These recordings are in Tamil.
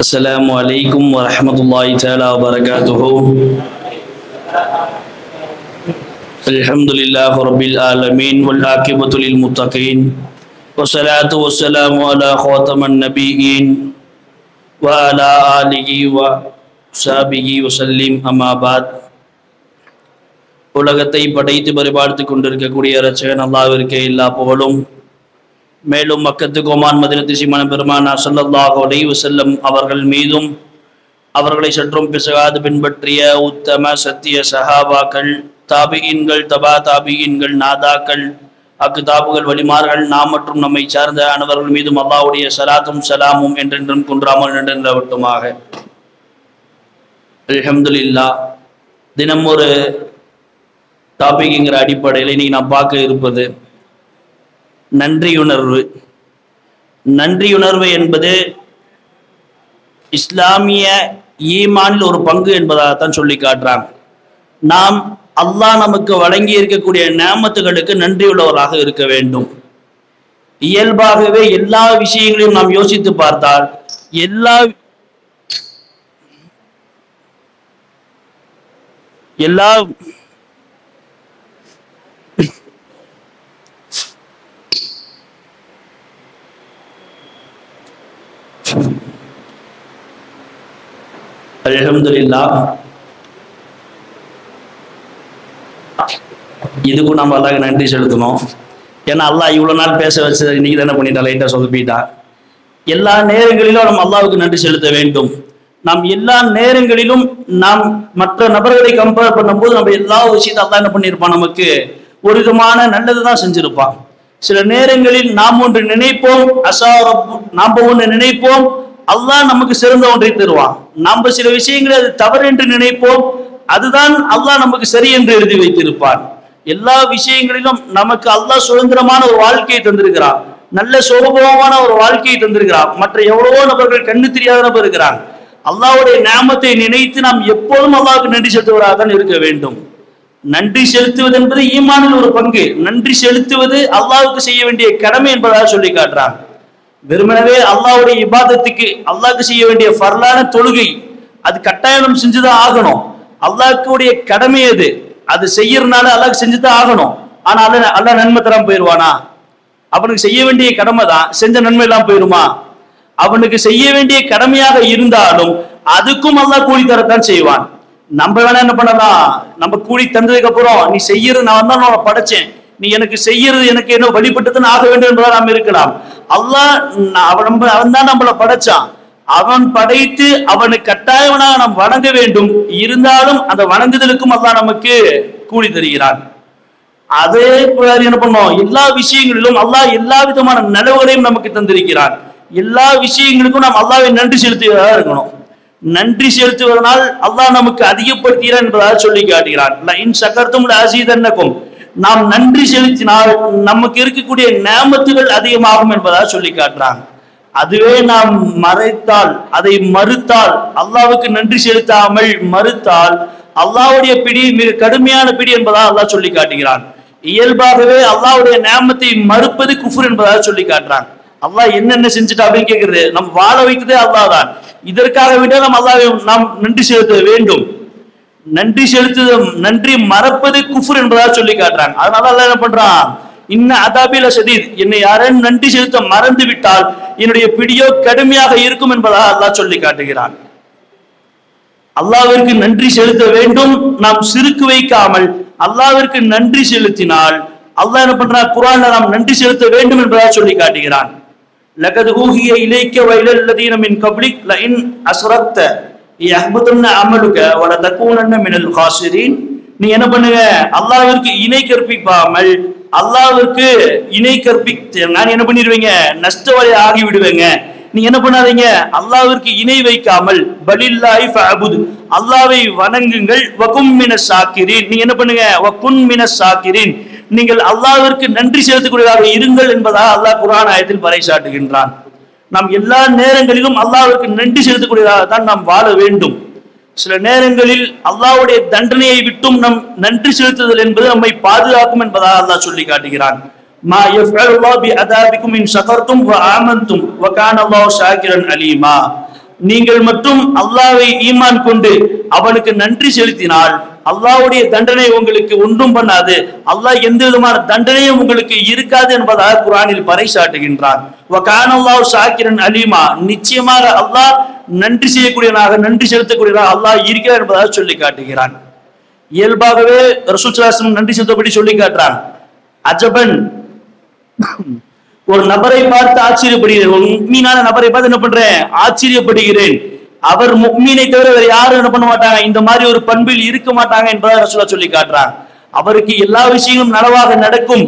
السلام عليكم ورحمة الله تعالى وبركاته. الحمد لله رب العالمين والعاقبة للمتقين والصلاة والسلام على خاتم النبيين وعلى آله وصحبه وسلم أما بعد. உலகத்தை படைத்து பரிபாலித்து கொண்டிருக்கக்கூடிய இரட்சகன் அல்லாஹ்விற்கே எல்லா புகழும். மேலும் மக்கத்துக்கு ஒமான் மதீனத்து சீமான பெருமானார் ஸல்லல்லாஹு அலைஹி வஸல்லம் அவர்கள் மீதும் அவர்களை சற்றும் பிசகாது பின்பற்றிய உத்தம சத்திய சஹாபாக்கள், தாபிஈன்கள், தபா தாபிஈன்கள், நாதாக்கள், அக்குதாபுகள், வலிமார்கள், நாம் மற்றும் நம்மை சார்ந்த அனைவர்கள் மீதும் அல்லாஹ்வுடைய ஸலாத்தும் ஸலாமும் என்றென்றும் குன்றாமல் நின்றவட்டுமாக. அல்ஹம்துலில்லாஹ். தினம் ஒரு டாபிக்ங்கிற அடிப்படையில் இன்னைக்கு நான் பார்க்க இருப்பது நன்றியுணர்வு. நன்றியுணர்வு என்பது இஸ்லாமிய ஈமானில் ஒரு பங்கு என்பதாகத்தான் சொல்லி காட்டுறாங்க. நாம் அல்லாஹ் நமக்கு வழங்கி இருக்கக்கூடிய நிஅமத்துகளுக்கு நன்றியுள்ளவராக இருக்க வேண்டும். இயல்பாகவே எல்லா விஷயங்களையும் நாம் யோசித்து பார்த்தால் எல்லா அல்ஹம்துலில்லாஹ். இதுக்கும் நம்ம அல்லாஹ்க்கு நன்றி செலுத்தணும். ஏன்னா அல்லாஹ் இவ்வளோ நாள் பேச வச்சது இன்னைக்கு தானே பண்ணிட்டா, லைட்டாக சொதப்பிட்டா. எல்லா நேரங்களிலும் நம்ம அல்லாஹ்வுக்கு நன்றி செலுத்த வேண்டும். நாம் எல்லா நேரங்களிலும் நாம் மற்ற நபர்களை கம்பேர் பண்ணும்போது நம்ம எல்லா விஷயத்தை அல்லாஹ் என்ன பண்ணியிருப்பான், நமக்கு ஒரு விதமான நல்லது தான் செஞ்சிருப்பான். சில நேரங்களில் நாம் ஒன்று நினைப்போம், நாம் ஒன்று நினைப்போம், அல்லாஹ் நமக்கு சிறந்த ஒன்றை தருவான். நம்ம சில விஷயங்களை அது தவறு என்று நினைப்போம், அதுதான் அல்லாஹ் நமக்கு சரி என்று எழுதி வைத்திருப்பான். எல்லா விஷயங்களிலும் நமக்கு அல்லாஹ் சுதந்திரமான ஒரு வாழ்க்கையை தந்திருக்கிறான், நல்ல சுகபோகமான ஒரு வாழ்க்கையை தந்திருக்கிறான். மற்ற எவ்வளவோ நபர்கள் கண்ணு தெரியாத நபர் இருக்கிறாங்க. அல்லாஹ்வுடைய நிஅமத்தை நினைத்து நாம் எப்போதும் அல்லாஹ்வுக்கு நன்றி செலுத்துவதாக தான் இருக்க வேண்டும். நன்றி செலுத்துவது என்பது ஈமானில் ஒரு பங்கு. நன்றி செலுத்துவது அல்லாஹ்வுக்கு செய்ய வேண்டிய கடமை என்பதாக சொல்லி காட்டுறாங்க. வெறுமனவே அல்லாஹ்வுடைய இபாதத்துக்கு, அல்லாஹ்க்கு செய்ய வேண்டிய ஃபர்லான தொழுகை அது கட்டாயம் செஞ்சுதான் ஆகணும். அல்லாஹ்வுடைய கடமை அது செய்யறதுனால அல்லாஹ் செஞ்சுதான் ஆகணும். ஆனா அல்லாஹ் நன்மை தராம போயிடுவானா? அவனுக்கு செய்ய வேண்டிய கடமை தான், செஞ்ச நன்மை எல்லாம் போயிருமா? அவனுக்கு செய்ய வேண்டிய கடமையாக இருந்தாலும் அதுக்கும் அல்லாஹ் கூலி தரத்தான் செய்வான். நம்ம வேணா என்ன பண்ணலாம், நம்ம கூலி தந்ததுக்கு அப்புறம் நீ செய்யறது, நான் தான் உன்னை படைச்சேன், நீ எனக்கு செய்யறது எனக்கு என்ன வழிபட்டுதான் ஆக வேண்டும் என்பதாக நாம் இருக்கலாம். அல்லாஹ் அவன் தான் நம்மளை படைச்சான். அவன் படைத்து அவனுக்கு கட்டாயவனாக நாம் வணங்க வேண்டும். இருந்தாலும் அந்த வணங்குதலுக்கும் அல்லாஹ் நமக்கு கூலி தருகிறான். அதே போல என்ன பண்ணோம், எல்லா விஷயங்களிலும் அல்லாஹ் எல்லா விதமான நலவுகளையும் நமக்கு தந்திருக்கிறான். எல்லா விஷயங்களுக்கும் நாம் அல்லாஹ்வை நன்றி செலுத்துவதாக இருக்கணும். நன்றி செலுத்துவதனால் அல்லாஹ் நமக்கு அதிகப்படுத்துகிறான் என்பதாக சொல்லி காட்டுகிறான். லஇன் ஷகர்தும் லஅஸீதன்னகும். நாம் நன்றி செலுத்தினால் நமக்கு இருக்கக்கூடிய நிஅமத்துகள் அதிகமாகும் என்பதாக சொல்லி காட்டுறாங்க. அதுவே நாம் மறைத்தால், அதை மறுத்தால், அல்லாஹ்வுக்கு நன்றி செலுத்தாமல் மறுத்தால் அல்லாஹ்வுடைய பிடி மிக கடுமையான பிடி என்பதாக அல்லாஹ் சொல்லி காட்டுகிறான். இயல்பாகவே அல்லாஹ்வுடைய நிஅமத்தை மறுப்பது குஃப்ர் என்பதாக சொல்லி காட்டுறான். அல்லாஹ் என்னென்ன செஞ்சுட்டா அப்படின்னு கேட்கிறது, நம்ம வாழ வைக்கிறதே அல்லாஹ் தான். இதற்காக விட நாம் நன்றி செலுத்த வேண்டும். நன்றி செலுத்துவது, நன்றி மறப்பது குஃப்ர் என்பதாக சொல்லி காட்டுறாங்க. அதனால அல்லாஹ் என்ன பண்றான், இன்ன அதாபில ஷதீத், என்னை யாரும் நன்றி செலுத்த மறந்து விட்டால் என்னுடைய பிடியோ கடுமையாக இருக்கும் என்பதாக அல்லாஹ் சொல்லி காட்டுகிறான். அல்லாஹ்விற்கு நன்றி செலுத்த வேண்டும். நாம் சிறுக்கு வைக்காமல் அல்லாஹ்விற்கு நன்றி செலுத்தினால் அல்லாஹ் என்ன பண்றான், குர்ஆன்ல நாம் நன்றி செலுத்த வேண்டும் என்பதாக சொல்லி காட்டுகிறான். லகத் ஊஹிய இலைக்க வ இலல் லதீன மின் கப்லிக் லஇன் அஸ்ரக்த யஹ்பதுன்ன அமலுக வ லதகூனன்ன மினல் காசிரீன். நீ என்ன பண்ணுங்க, அல்லாஹ்விற்கு இணை கற்பிக்காமல், அல்லாஹ்விற்கு இணை நான் என்ன பண்ணிடுவீங்க, நஷ்டவாளி ஆகி விடுவேங்க. நீ என்ன பண்ணாதீங்க, அல்லாஹ்விற்கு இணை வைக்காமல் பலில்லாஹி ஃபஅபுத், அல்லாஹ்வை வணங்குங்கள். வகும் மினஸ் ஷாக்கிரீன், நீ என்ன பண்ணுங்க, வகுன் மினஸ் ஷாக்கிரீன், நீங்கள் அல்லாஹ்விற்கு நன்றி செலுத்தக்கூடியதாக இருங்கள் என்பதாக அல்லாஹ் குர்ஆன் ஆயத்தில் பறைசாட்டுகின்றான். நாம் எல்லா நேரங்களிலும் அல்லாஹ்விற்கு நன்றி செலுத்தக்கூடியதாக தான் நாம் வாழ வேண்டும். சில நேரங்களில் அல்லாஹ்வுடைய தண்டனையை விட்டும் நம் நன்றி செலுத்துதல் என்பது நம்மை பாதுகாக்கும் என்பதாக அல்லாஹ் சொல்லி காட்டுகிறான். மா யஃஅலுல்லாஹு பிஅதாபிக்கும் இன் ஷகர்தும் வ ஆமன்தும் வ கான அல்லாஹு ஷாக்கிரன் அலீமா. நீங்கள் மட்டும் அல்லாஹ்வை ஈமான் கொண்டு அவனுக்கு நன்றி செலுத்தினால் அல்லாஹ்வுடைய தண்டனை உங்களுக்கு ஒன்றும் பண்ணாது, அல்லாஹ் எந்த விதமான தண்டனையும் உங்களுக்கு இருக்காது என்பதாக குர்ஆனில் பறைசாட்டுகின்றான். வகான அல்லாஹு ஷாக்கிரன் அலீமா, நிச்சயமாக அல்லாஹ் நன்றி செய்யக்கூடியவனாக நன்றி செலுத்தக்கூடியவனாக அல்லாஹ் இருக்கிறார் என்பதாக சொல்லி காட்டுகிறான். இயல்பாகவே ரசூல் ஸல்லல்லாஹு அலைஹி வஸல்லம் நன்றி செலுத்தபடி சொல்லி காட்டுறான். அஜபன், ஒரு நபரை பார்த்து ஆச்சரியப்படுகிறேன், ஒரு முஃமினான நபரை பார்த்து என்ன பண்றேன், ஆச்சரியப்படுகிறேன். அவர் முஃமினை தவிர வேற யாரும் என்ன பண்ண மாட்டாங்க, இந்த மாதிரி ஒரு பண்பில் இருக்க மாட்டாங்க என்பதை ரசூலுல்லாஹ் சொல்லி காட்டுறாங்க. அவருக்கு எல்லா விஷயங்களும் நனவாக நடக்கும்,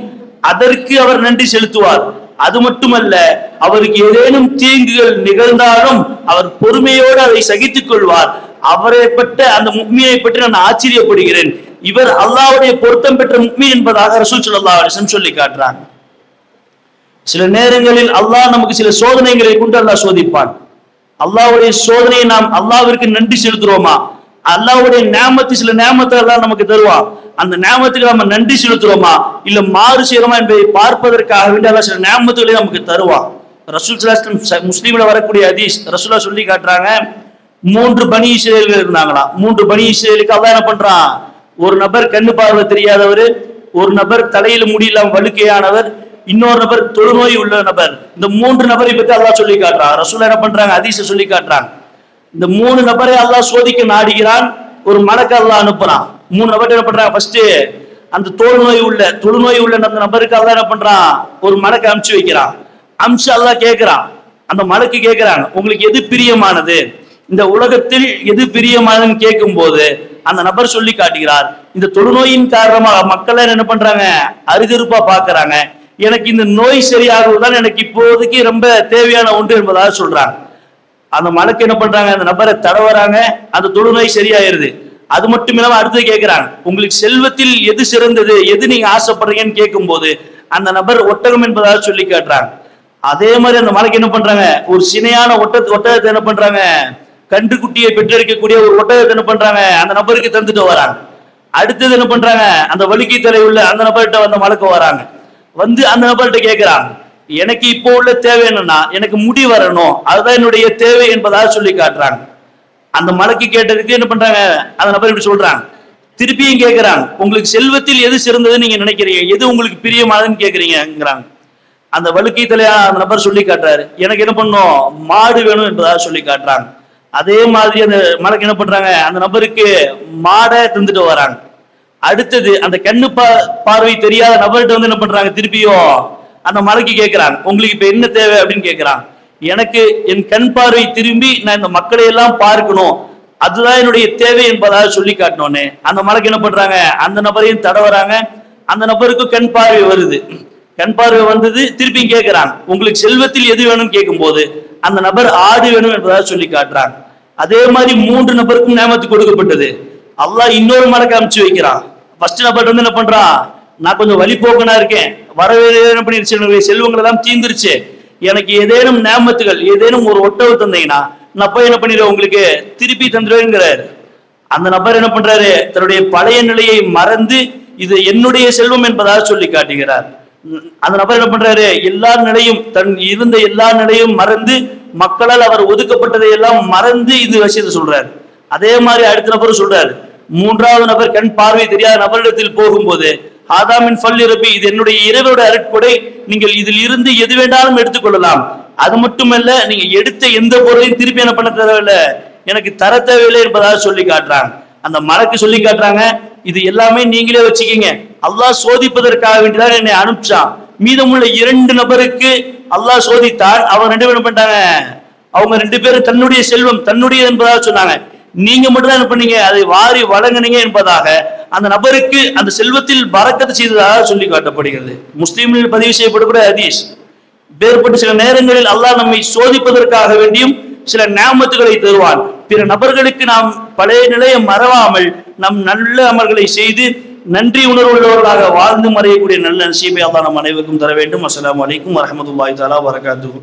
அதற்கு அவர் நன்றி செலுத்துவார். அது மட்டுமல்ல, அவருக்கு ஏதேனும் தீங்குகள் நிகழ்ந்தாலும் அவர் பொறுமையோடு அதை சகித்துக் கொள்வார். அவரை பட்ட அந்த முஃமினை பற்றி நான் ஆச்சரியப்படுகிறேன், இவர் அல்லாஹ்வுடைய பொருத்தம் பெற்ற முஃமின் என்பதாக ரசூல் ஸல்லல்லாஹு அலைஹி வஸல்லம் சொல்லி காட்டுறாங்க. சில நேரங்களில் அல்லாஹ் நமக்கு சில சோதனைகளை கொண்டு அல்லாஹ் சோதிப்பான். அல்லாஹ்வுடைய சோதனையை நாம் அல்லாஹ்விற்கு நன்றி செலுத்துறோமா, அல்லாஹ்வுடைய நியாமத்து சில நியாமத்தை அல்லாஹ் நமக்கு தருவான், அந்த நியாமத்துக்கு நம்ம நன்றி செலுத்துறோமா இல்ல மாறு செய்யறோமா என்பதை பார்ப்பதற்காக வேண்டி அல்லாஹ் சில நியாமத்துகளை நமக்கு தருவான். ரசூல் ஸல்லல்லாஹு அலைஹி வஸல்லம் முஸ்லிம்ல வரக்கூடிய ஹதீஸ் ரசூலுல்லாஹ் சொல்லி காட்டுறாங்க, 3 பனி இஸ்ரேல்கள் இருந்தாங்களாம். 3 பனி இஸ்ரேலுக்கு அல்லாஹ் என்ன பண்றான், ஒரு நபர் கண்ணு பார்வை தெரியாதவர், ஒரு நபர் தலையில முடியலாம் வழுக்கையானவர், இன்னொரு நபர் தொழுநோய் உள்ள நபர். இந்த 3 நபரை பத்தி அல்லாஹ் சொல்லி காட்டுறான். ரசூல் என்ன பண்றாங்க, ஹதீஸ சொல்லி காட்டுறாங்க. இந்த 3 நபரை அல்லாஹ் சோதிக்க நாடுகிறான், ஒரு மலக்க அல்லாஹ் அனுப்புறான். 3 நபர் என்ன பண்றாங்க, ஃபர்ஸ்ட் அந்த தொழுநோய் உள்ள அந்த நபருக்கு அல்லாஹ் என்ன பண்றான், ஒரு மலக்க அனுப்பிச்சு வைக்கிறான். அம்சு அல்லாஹ் கேட்கிறான், அந்த மலக்கு கேட்கிறாங்க, உங்களுக்கு எது பிரியமானது, இந்த உலகத்தில் எது பிரியமானதுன்னு கேட்கும் போது அந்த நபர் சொல்லி காட்டுகிறார், இந்த தொழுநோயின் காரணமாக மக்கள் என்ன பண்றாங்க, அருகருப்பா பாக்குறாங்க, எனக்கு இந்த நோய் சரியாகுவதுதான் எனக்கு இப்போதைக்கு ரொம்ப தேவையான ஒன்று என்பதாக சொல்றாங்க. அந்த மலக்கு என்ன பண்றாங்க, அந்த நபரை தடவறாங்க, அந்த தொழுநோய் சரியாயிருது. அது மட்டும் இல்லாம அடுத்து கேட்கிறாங்க, உங்களுக்கு செல்வத்தில் எது சிறந்தது, எது நீங்க ஆசைப்படுறீங்கன்னு கேட்கும் போது அந்த நபர் ஒட்டகம் என்பதாக சொல்லி காட்டுறாங்க. அதே மாதிரி அந்த மலக்கு என்ன பண்றாங்க, ஒரு சினையான ஒட்டகத்தை என்ன பண்றாங்க, கன்றுக்குட்டியை பெற்றெடுக்கக்கூடிய ஒரு ஒட்டகத்தை என்ன பண்றாங்க, அந்த நபருக்கு தந்துட்டு வராங்க. அடுத்தது என்ன பண்றாங்க, அந்த வழுக்கை தலை உள்ள அந்த நபர்கிட்ட வந்த மலக்கு வராங்க, வந்து அந்த நபர்கிட்ட கேட்கிறாங்க, எனக்கு இப்போ உள்ள தேவை என்னன்னா எனக்கு முடி வரணும், அதுதான் என்னுடைய தேவை என்பதாக சொல்லி காட்டுறாங்க. அந்த மலக்கு கேட்டதுக்கு என்ன பண்றாங்க, அந்த நபர் இப்படி சொல்றாங்க. திருப்பியும் கேட்கிறாங்க, உங்களுக்கு செல்வத்தில் எது சிறந்ததுன்னு நீங்க நினைக்கிறீங்க, எது உங்களுக்கு பிரியமானதுன்னு கேட்கறீங்கிறாங்க. அந்த வழுக்கை தலையா அந்த நபர் சொல்லி காட்டுறாரு, எனக்கு என்ன பண்ணும், மாடு வேணும் என்பதாக சொல்லி காட்டுறாங்க. அதே மாதிரி அந்த மலக்கு என்ன பண்றாங்க, அந்த நபருக்கு மாடை தந்துட்டு வராங்க. அடுத்தது அந்த கண்ணு பார்வை தெரியாத நபர்கிட்ட வந்து என்ன பண்றாங்க, திருப்பியும் அந்த மலைக்கு கேட்கிறாங்க, உங்களுக்கு இப்ப என்ன தேவை அப்படின்னு கேட்கிறாங்க. எனக்கு என் கண் பார்வை திரும்பி நான் இந்த மக்களை எல்லாம் பார்க்கணும், அதுதான் என்னுடைய தேவை என்பதாக சொல்லி காட்டணும்னு அந்த மலைக்கு என்ன பண்றாங்க, அந்த நபரையும் தடவறாங்க. அந்த நபருக்கு கண் பார்வை வருது, கண் பார்வை வந்தது, திருப்பியும் கேட்கிறாங்க, உங்களுக்கு செல்வத்தில் எது வேணும்னு கேட்கும் போது அந்த நபர் ஆடு வேணும் என்பதாக சொல்லி காட்டுறாங்க. அதே மாதிரி 3 நபருக்கும் நியமத்து கொடுக்கப்பட்டது. அல்லாஹ் இன்னொரு மலக்கு அனுப்பிச்சு வைக்கிறான். ஃபர்ஸ்ட் நபர் வந்து என்ன பண்றான், நான் கொஞ்சம் வழிபோக்கனா இருக்கேன், என்ன பண்ணிருச்சு, செல்வங்கள் எல்லாம் தீந்துருச்சு, எனக்கு ஏதேனும் நியமத்துகள் ஏதேனும் ஒரு ஒட்டவு தந்தீங்கன்னா நான் போய் என்ன பண்ணிடுவேன், உங்களுக்கு திருப்பி தந்துடுவேங்கிறாரு. அந்த நபர் என்ன பண்றாரு, தன்னுடைய பழைய நிலையை மறந்து இது என்னுடைய செல்வம் என்பதாக சொல்லி காட்டுகிறார். அந்த நபர் என்ன பண்றாரு, எல்லா நிலையும் தன் இருந்த எல்லா நிலையும் மறந்து மக்களால் அவர் ஒதுக்கப்பட்டதை எல்லாம் மறந்து இது விஷயத்தை சொல்றாரு. அதே மாதிரி அடுத்த நபர் சொல்றாரு, 3வது நபர் கண் பார்வை தெரியாத நபரிடத்தில் போகும்போது ஆதாமின் ஃபல் இரப்பி, இது என்னுடைய இறைவனுடைய அருட்கொடை, நீங்கள் இதில் இருந்து எது வேண்டாலும் எடுத்துக்கொள்ளலாம், அது மட்டுமல்ல நீங்க எடுத்த எந்த பொருளையும் திருப்பி என்ன பண்ண தேவையில்லை, எனக்கு தர தேவையில்லை என்பதாக சொல்லி காட்டுறாங்க. அந்த மலக்கு சொல்லி காட்டுறாங்க, இது எல்லாமே நீங்களே வச்சுக்கீங்க, அல்லாஹ் சோதிப்பதற்காக வேண்டிதான் என்னை அனுப்பிச்சான். மீதமுள்ள 2 நபருக்கு அல்லாஹ் சோதித்தான், அவங்க 2 பேரும் என்ன பண்ணிட்டாங்க, அவங்க 2 பேரும் தன்னுடைய செல்வம் தன்னுடைய என்பதாக சொன்னாங்க, நீங்க மட்டும் தான் என்ன பண்ணீங்க, அதை வாரி வழங்கினீங்க என்பதாக அந்த நபருக்கு அந்த செல்வத்தில் பரக்கத்து செய்ததாக சொல்லி காட்டப்படுகிறது. முஸ்லிம்களில் பதிவு செய்யப்படக்கூடிய ஹதீஸ். வேறுபட்ட சில நேரங்களில் அல்லாஹ் நம்மை சோதிப்பதற்காக வேண்டியும் சில நியமத்துகளை தருவான். பிற நபர்களுக்கு நாம் பழைய நிலையை மறவாமல் நம் நல்ல அமல்களை செய்து நன்றி உணர்வுள்ளவர்களாக வாழ்ந்து மறையக்கூடிய நல்ல நசீபை அல்லாஹ் நம் அனைவருக்கும் தர வேண்டும். அஸ்ஸலாமு அலைக்கும் வரஹ்மத்துல்லாஹி தஆலா வபரகாத்துஹு.